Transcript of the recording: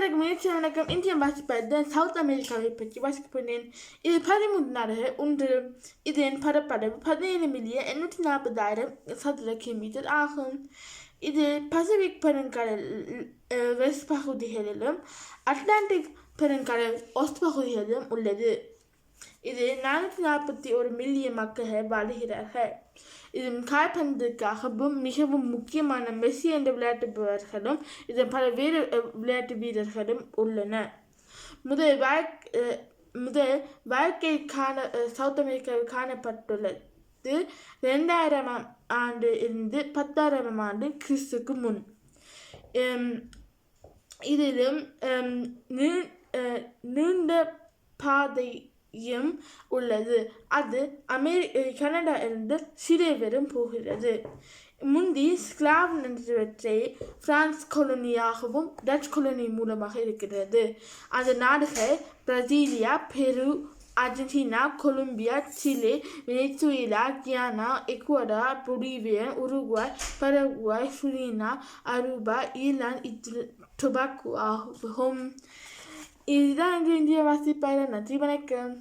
அனைவருக்கும் முயற்சி வணக்கம். இந்திய வாசிப்பது சவுத் அமெரிக்காவை பற்றி வாசிக்கப் போனேன். இது 13 நாடுகள் ஒன்று. இதன் பரப்பளவு 17,840,000 சதுர கிலோமீட்டர் ஆகும். இது பசிபிக் பெருங்கடல் வெஸ்ட் பகுதிகளிலும் அட்லாண்டிக் பெருங்கடல் ஒஸ்ட் பகுதிகளிலும் உள்ளது. இது 441 மில்லியன் மக்கள் வாழ்கிறார்கள். இதன் கால்பந்துக்காகவும் மிகவும் முக்கியமான மெஸ்ஸி என்ற விளையாட்டு வீரர்களும் இதன் பல வேறு விளையாட்டு வீரர்களும் உள்ளனர். முதல் வாழ்க்கைக்கான சவுத் அமெரிக்காவில் காணப்பட்டுள்ளது 2000 ஆண்டு இருந்து 10,000 ஆண்டு கிறிஸ்துக்கு முன். இதிலும் நீண்ட பாதை உள்ளது. அது கனடா இருந்து சிலே வரும் போகிறது. முந்தி ஸ்லாவ் என்றவற்றை பிரான்ஸ் கொலோனியாகவும் டச் கொலோனி மூலமாக இருக்கிறது. அந்த நாடுகள் Brasilia, Peru, Argentina, Colombia, Chile, Venezuela, Guyana, Ecuador, Bolivia, Uruguay, Paraguay, Suriname, Aruba, Iran, Tobago ஆகும். இதுதான் இந்திய வாசிப்பாளர். நன்றி, வணக்கம்.